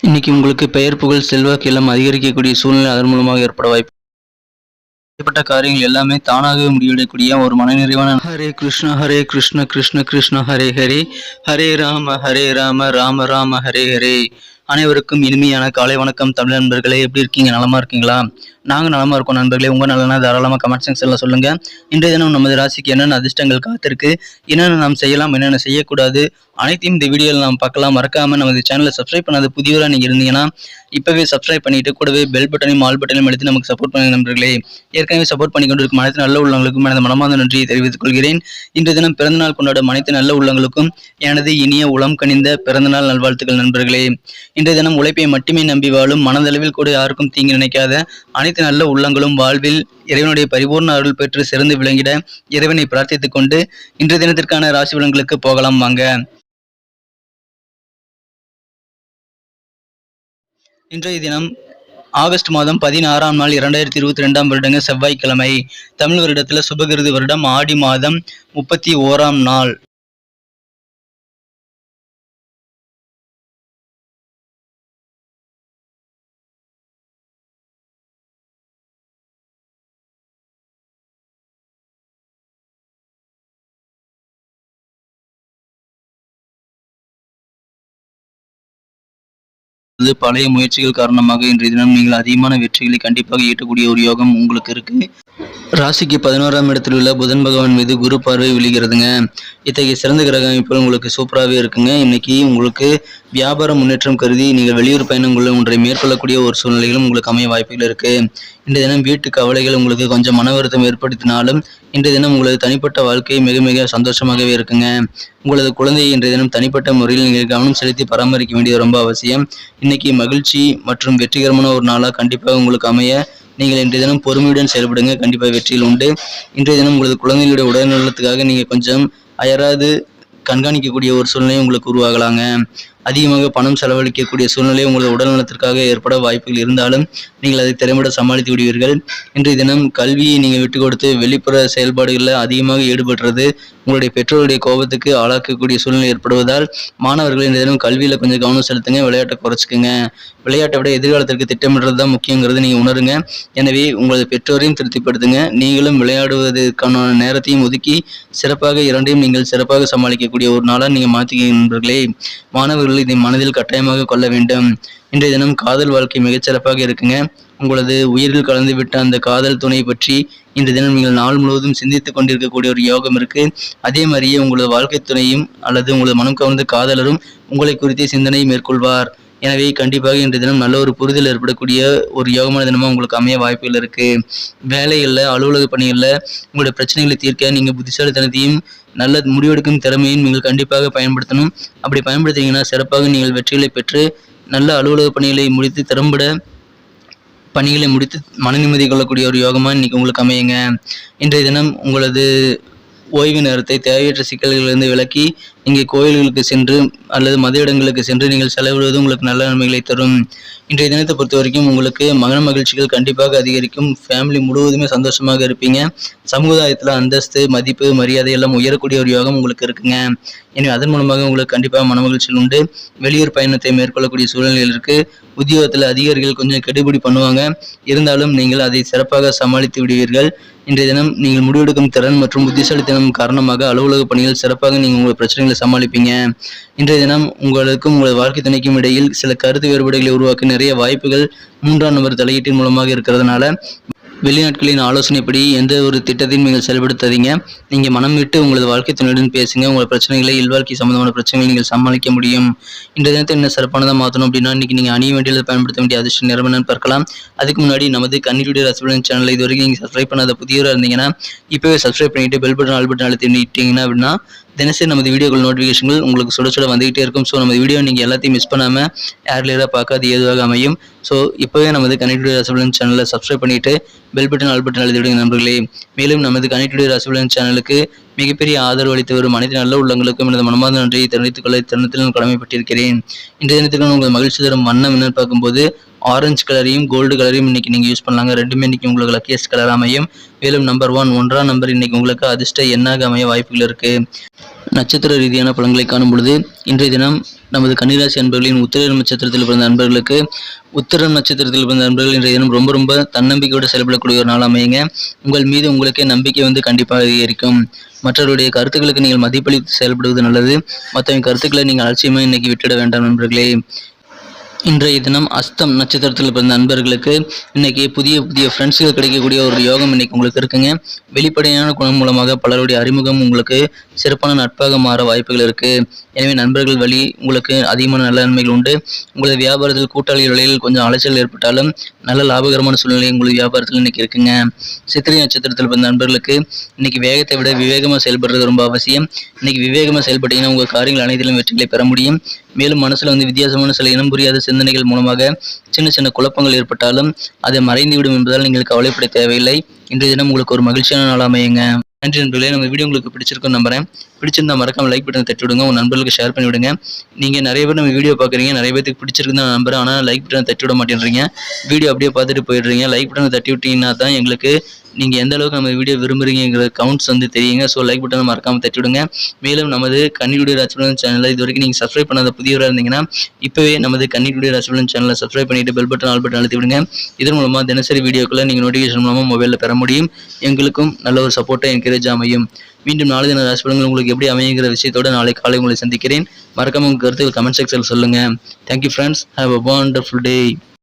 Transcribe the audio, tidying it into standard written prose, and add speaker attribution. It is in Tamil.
Speaker 1: இன்னைக்கு உங்களுக்கு பெயர் புகழ் செல்வாக்கு எல்லாம் அதிகரிக்கக்கூடிய சூழ்நிலை அதன் மூலமாக ஏற்பட வாய்ப்பு. இப்படிப்பட்ட காரியங்கள் எல்லாமே தானாகவே முடிவெடக்கூடிய ஒரு மனநிறைவான ஹரே கிருஷ்ண கிருஷ்ண கிருஷ்ண ஹரே ஹரே ஹரே ராம ராம ராம ஹரே ஹரே. அனைவருக்கும் இனிமையான காலை வணக்கம் தமிழ் நண்பர்களே. எப்படி இருக்கீங்க? நலமா இருக்கீங்களா? நாங்கள் நலமா இருக்கோம் நண்பர்களே. உங்க நலனா தாராளமாக கமெண்ட் செக்ஷன்ல சொல்லுங்க. இன்றைய தினம் நமது ராசிக்கு என்னென்ன அதிர்ஷ்டங்கள் காத்திருக்கு, என்னென்ன நாம் செய்யலாம், என்னென்ன செய்யக்கூடாது, அனைத்தையும் இந்த வீடியோவில் நாம் பார்க்கலாம். மறக்காம நமது சேனலை சப்ஸ்கிரைப் பண்ணாத புதியவராக நீங்க இருந்தீங்கன்னா இப்பவே சப்ஸ்கிரைப் பண்ணிட்டு கூடவே பெல் பட்டனையும் ஆல் பட்டனையும் எடுத்து நமக்கு சப்போர்ட் பண்ணுங்க நண்பர்களே. ஏற்கனவே சப்போர்ட் பண்ணி கொண்டிருக்கும் அனைத்து நல்ல உள்ளவங்களுக்கும் எனது மனமார்ந்த நன்றியை தெரிவித்துக் கொள்கிறேன். இன்றைய தினம் பிறந்தநாள் கொண்டாடும் அனைத்து நல்ல உள்ளவங்களுக்கும் எனது இனிய உளம் கனிந்த பிறந்தநாள் நல்வாழ்த்துக்கள் நண்பர்களே. இன்றைய தினம் உழைப்பை மட்டுமே நம்பி வாழும், மனதளவில் கூட யாருக்கும் தீங்கு நினைக்காத அனைத்து நல்ல உள்ளங்களும் வாழ்வில் இறைவனுடைய பரிபூர்ண அருள் பெற்று சிறந்து விளங்கிட இறைவனை பிரார்த்தித்துக் கொண்டு இன்றைய தினத்திற்கான ராசி பலன்களுக்கு போகலாம் வாங்க. இன்றைய தினம் ஆகஸ்ட் மாதம் 16ஆம் நாள் 2022ஆம் வருடங்க செவ்வாய்க்கிழமை. தமிழ் வருடத்துல சுபகிருது வருடம் ஆடி மாதம் 31ஆம் நாள். பழைய முயற்சிகள் காரணமாக இன்றைய தினம் நீங்கள் அதிகமான வெற்றிகளை கண்டிப்பாக ஈட்டக்கூடிய ஒரு யோகம் உங்களுக்கு இருக்கு. ராசிக்கு 11ஆம் இடத்தில் உள்ள புதன் பகவான் மீது குரு பார்வை விழுகிறதுங்க. இத்தகைய சிறந்த கிரக அமைப்புகள் உங்களுக்கு சூப்பராகவே இருக்குங்க. இன்னைக்கு உங்களுக்கு வியாபார முன்னேற்றம் கருதி நீங்கள் வெளியூர் பயணங்கள் ஒன்றை மேற்கொள்ளக்கூடிய ஒரு சூழ்நிலைகளும் உங்களுக்கு அமைய வாய்ப்புகள் இருக்கு. இன்றைய தினம் வீட்டு கவலைகள் உங்களுக்கு கொஞ்சம் மன வருத்தம் ஏற்படுத்தினாலும் இன்றைய தினம் உங்களது தனிப்பட்ட வாழ்க்கை மிக மிக சந்தோஷமாகவே இருக்குங்க. உங்களது குழந்தையை இன்றைய தினம் தனிப்பட்ட முறையில் நீங்கள் கவனம் செலுத்தி பராமரிக்க வேண்டியது ரொம்ப அவசியம். இன்னைக்கு மகிழ்ச்சி மற்றும் வெற்றிகரமான ஒரு நாளாக கண்டிப்பாக உங்களுக்கு அமைய நீங்கள் இன்றைய தினம் பொறுமையுடன் செயல்படுங்க. கண்டிப்பாக வெற்றியில் உண்டு. இன்றைய தினம் உங்களது குழந்தைகளுடைய உடல்நலத்துக்காக நீங்கள் கொஞ்சம் அயராது கண்காணிக்கக்கூடிய ஒரு சூழ்நிலை உங்களுக்கு உருவாகலாங்க. அதிகமாக பணம் செலவழிக்கக்கூடிய சூழ்நிலை உங்களது உடல்நலத்திற்காக ஏற்பட வாய்ப்புகள் இருந்தாலும் நீங்கள் அதை திறம்பட சமாளித்து விடுவீர்கள். இன்றைய தினம் கல்வியை நீங்கள் விட்டு கொடுத்து வெளிப்புற செயல்பாடுகளில் அதிகமாக ஈடுபடுறது உங்களுடைய பெற்றோருடைய கோபத்துக்கு ஆளாக்கக்கூடிய சூழ்நிலை ஏற்படுவதால் மாணவர்கள் இன்றைய தினம் கல்வியில் கொஞ்சம் கவனம் செலுத்துங்க, விளையாட்டை குறைச்சிக்குங்க. விளையாட்டை விட எதிர்காலத்திற்கு திட்டமிடுறது தான் முக்கியங்கிறது நீங்கள் உணருங்க. எனவே உங்களது பெற்றோரையும் திருப்திப்படுத்துங்க. நீங்களும் விளையாடுவதற்கான நேரத்தையும் ஒதுக்கி சிறப்பாக இரண்டையும் நீங்கள் சிறப்பாக சமாளிக்கக்கூடிய ஒரு நாளாக நீங்கள் மாற்றிக்க நண்பர்களே. மாணவர்கள் இதை மனதில் கட்டாயமாக கொள்ள வேண்டும். இன்றைய தினம் காதல் வாழ்க்கை மிகச்சிறப்பாக இருக்குங்க. உங்களது உயிரில் கலந்து விட்ட அந்த காதல் துணை பற்றி இன்றைய தினம் நீங்கள் நாள் முழுவதும் சிந்தித்துக் கொண்டிருக்கக்கூடிய ஒரு யோகம் இருக்கு. அதே மாதிரியே உங்களது வாழ்க்கை துணையும் அல்லது உங்களது மனம் கவர்ந்த காதலரும் உங்களை குறித்தே சிந்தனை மேற்கொள்வார். எனவே கண்டிப்பாக இன்றைய தினம் நல்ல ஒரு புரிதல் ஏற்படக்கூடிய ஒரு யோகமான தினமாக உங்களுக்கு அமைய வாய்ப்புகள் இருக்கு. வேலைகளில் அலுவலக பணிகளில் உங்களுடைய பிரச்சனைகளை தீர்க்க நீங்கள் புத்திசாலித்தனத்தையும் நல்ல முடிவெடுக்கும் திறமையும் நீங்கள் கண்டிப்பாக பயன்படுத்தணும். அப்படி பயன்படுத்திங்கன்னா சிறப்பாக நீங்கள் வெற்றிகளை பெற்று நல்ல அலுவலக பணிகளை முடித்து திறம்பட பணிகளை முடித்து மன நிம்மதி கொள்ளக்கூடிய ஒரு யோகமாக இன்னைக்கு உங்களுக்கு அமையுங்க. இன்றைய தினம் உங்களது ஓய்வு நேரத்தை தேவையற்ற சிக்கல்களிலிருந்து விலக்கி இங்கே கோயில்களுக்கு சென்று அல்லது மத இடங்களுக்கு சென்று நீங்கள் செலவிடுவது உங்களுக்கு நல்ல நன்மைகளை தரும். இன்றைய தினத்தை பொறுத்த வரைக்கும் உங்களுக்கு மன மகிழ்ச்சிகள் கண்டிப்பாக அதிகரிக்கும். ஃபேமிலி முழுவதுமே சந்தோஷமாக இருப்பீங்க. சமுதாயத்தில் அந்தஸ்து, மதிப்பு, மரியாதை எல்லாம் உயரக்கூடிய ஒரு யோகம் உங்களுக்கு இருக்குங்க. எனவே அதன் மூலமாக உங்களுக்கு கண்டிப்பாக மன மகிழ்ச்சிகள் உண்டு. வெளியூர் பயணத்தை மேற்கொள்ளக்கூடிய சூழ்நிலையில் இருக்கு. உத்தியோகத்தில் அதிகாரிகள் கொஞ்சம் கெடுபிடி பண்ணுவாங்க. இருந்தாலும் நீங்கள் அதை சிறப்பாக சமாளித்து விடுவீர்கள். இன்றைய தினம் நீங்கள் முடிவெடுக்கும் திறன் மற்றும் புத்திசாலித்தனம் காரணமாக அலுவலக பணிகள் சிறப்பாக நீங்கள் உங்கள் பிரச்சனைகளை சமாளிப்பீங்க. இன்றைய தினம் உங்களுக்கும் உங்களது வாழ்க்கை துணைக்கும் இடையில் சில கருத்து வேறுபாடுகளை உருவாக்க நிறைய வாய்ப்புகள் 3ஆம் நபர் தலையீட்டின் மூலமாக இருக்கிறதுனால வெளிநாட்களின் ஆலோசனைப்படி எந்த ஒரு திட்டத்தையும் நீங்கள் செயல்படுத்தாதீங்க. நீங்கள் மனம் விட்டு உங்களது வாழ்க்கை துணையுடன் பேசுங்க. உங்கள் பிரச்சனைகளை இல்வாழ்க்கை சம்பந்தமான பிரச்சனைகளை நீங்கள் சமாளிக்க முடியும். இந்த தினத்தை என்ன சிறப்பானதாக மாற்றணும் அப்படின்னா இன்னைக்கு நீங்கள் அணிய வேண்டியதை பயன்படுத்த வேண்டிய அதிர்ஷ்ட நிறம் என்னன்னு பார்க்கலாம். அதுக்கு முன்னாடி நமது கன்னியுடைய ராசி பலன் சேனலை இது வரைக்கும் நீங்கள் சப்ஸ்கிரைப் பண்ணாத புதியவராக இருந்தீங்கன்னா இப்போவே சப்ஸ்கிரைப் பண்ணிட்டு பெல் பட்டன் ஆல் பட்டன் அழுத்திட்டீங்கன்னா அப்படின்னா தினசரி நமது வீடியோக்கள் நோட்டிஃபிகேஷன்கள் உங்களுக்கு சுட சுட வந்துகிட்டே இருக்கும். ஸோ நமது வீடியோ நீங்கள் எல்லாத்தையும் மிஸ் பண்ணாமல் ஏர்லியராக பார்க்காது ஏதுவாக அமையும். ஸோ இப்போவே நமது கனெக்டிவ் ராசிபலன் சேனலை சப்ஸ்கிரைப் பண்ணிட்டு பெல் பட்டன் ஆல் பட்டன் அழுத்திவிடுங்க நண்பர்களே. மேலும் நமது கனெக்டிவ் ராசிபலன் சேனலுக்கு மிகப்பெரிய ஆதரவு அளித்து வரும் அனைத்து நல்ல உள்ளங்களுக்கும் எனது மனமார்ந்த நன்றியை தெரிவித்துக் கொள்ள தருணத்தில் கடமைப்பட்டிருக்கிறேன். இன்றைய தினத்துக்கு உங்கள் மகிழ்ச்சி தரும் வண்ணம் என்னன்னு பார்க்கும்போது ஆரஞ்சு கலரையும் கோல்டு கலரையும் இன்னைக்கு நீங்கள் யூஸ் பண்ணலாங்க. ரெண்டுமே இன்னைக்கு உங்களுக்கு லக்கியஸ்ட் கலர் அமையும். மேலும் நம்பர் 1 1ஆம் நம்பர் இன்னைக்கு உங்களுக்கு அதிர்ஷ்ட எண்ணாக அமைய வாய்ப்புகள் இருக்குது. நட்சத்திர ரீதியான பலன்களை காணும் பொழுது இன்றைய தினம் நமது கன்னிராசி அன்பர்களின் உத்திரம் நட்சத்திரத்தில் பிறந்த அன்பர்களுக்கு உத்திரம் நட்சத்திரத்தில் பிறந்த அன்பர்கள் இன்றைய தினம் ரொம்ப தன்னம்பிக்கையோடு செயல்படக்கூடிய ஒரு நாள் அமையுங்க. உங்கள் மீது உங்களுக்கே நம்பிக்கை கண்டிப்பாக அதிகரிக்கும். மற்றவருடைய கருத்துக்களுக்கு நீங்கள் மதிப்பளித்து செயல்படுவது நல்லது. மற்றவங்க கருத்துக்களை நீங்கள் அலட்சியமாக இன்னைக்கு விட்டுட வேண்டாம் நண்பர்களே. இன்றைய தினம் அஸ்தம் நட்சத்திரத்தில் பிறந்த நண்பர்களுக்கு இன்னைக்கு புதிய ஃப்ரெண்ட்ஸுகள் கிடைக்கக்கூடிய ஒரு யோகம் இன்னைக்கு உங்களுக்கு இருக்குங்க. வெளிப்படையான குணம் மூலமாக பலருடைய அறிமுகம் உங்களுக்கு சிறப்பான நட்பாக மாற வாய்ப்புகள் இருக்கு. எனவே நண்பர்கள் வழி உங்களுக்கு அதிகமான நல்ல நன்மைகள் உண்டு. உங்களது வியாபாரத்தில் கூட்டாளிகள் வழியில் கொஞ்சம் அலைச்சல் ஏற்பட்டாலும் நல்ல லாபகரமான சூழ்நிலை உங்களது வியாபாரத்தில் இன்னைக்கு இருக்குங்க. சித்திரை நட்சத்திரத்தில் பிறந்த நண்பர்களுக்கு இன்னைக்கு வேகத்தை விட விவேகமாக செயல்படுறது ரொம்ப அவசியம். இன்னைக்கு விவேகமாக செயல்பட்டீங்கன்னா உங்கள் காரியங்கள் அனைத்திலும் வெற்றிகளை பெற முடியும். மேலும் மனசுல வித்தியாசமான சில இனம் புரியாத சிந்தனைகள் மூலமாக சின்ன குழப்பங்கள் ஏற்பட்டாலும் அதை மறைந்துவிடும் என்பதால் நீங்கள் கவலைப்பட தேவையில்லை. இன்றைய தினம் உங்களுக்கு ஒரு மகிழ்ச்சியான நாள் அமையுங்க. நன்றி நண்பர்களே. நம்ம வீடியோ உங்களுக்கு பிடிச்சிருக்குன்னு நம்புறேன். பிடிச்சிருந்தா மறக்காம லைக் பட்டனை தட்டி விடுங்க. உங்க நண்பர்களுக்கு ஷேர் பண்ணி விடுங்க. நீங்க நிறைய பேர் நம்ம வீடியோ பார்க்குறீங்க, நிறைய பேருக்கு பிடிச்சிருக்குன்னு நான் நம்புறேன். ஆனால் லைக் பட்டனை தட்டி விட மாட்டேன்றீங்க. வீடியோ அப்படியே பார்த்துட்டு போயிடுறீங்க. லைக் பட்டனை தட்டி விட்டீங்கன்னா தான் எங்களுக்கு நீங்கள் எந்த அளவுக்கு நம்ம வீடியோ விரும்புறீங்கிற கவுண்ட்ஸ் தெரியுங்க. ஸோ லைக் பட்டனை மறக்காம தட்டி விடுங்க. மேலும் நமது கன்னியுடைய ராசிபலன் சேனலை இது வரைக்கும் நீங்கள் சப்ஸ்கிரைப் பண்ணாத புதியவராக இருந்தீங்கன்னா இப்போவே நமது கன்னியுடைய ராசிபலன் சேனலை சப்ஸ்கிரைப் பண்ணிட்டு பெல் பட்டன் ஆல் பட்டன் அழுத்தி விடுங்க. இதன் மூலமாக தினசரி வீடியோக்களை நீங்கள் நோட்டிஃபிகேஷன் மூலமாக மொபைலில் பெற முடியும். எங்களுக்கும் நல்ல ஒரு சப்போர்ட்டை என்கரேஜ் அமையும். மீண்டும் நாளை தின ராசிபலன்கள் உங்களுக்கு எப்படி அமையுங்கிற விஷயத்தோடு நாளை காலை உங்களை சந்திக்கிறேன். மறக்காம உங்கள் கருத்துக்கள் கமெண்ட் செக்ஷனில் சொல்லுங்கள். Thank you friends. Have a wonderful day.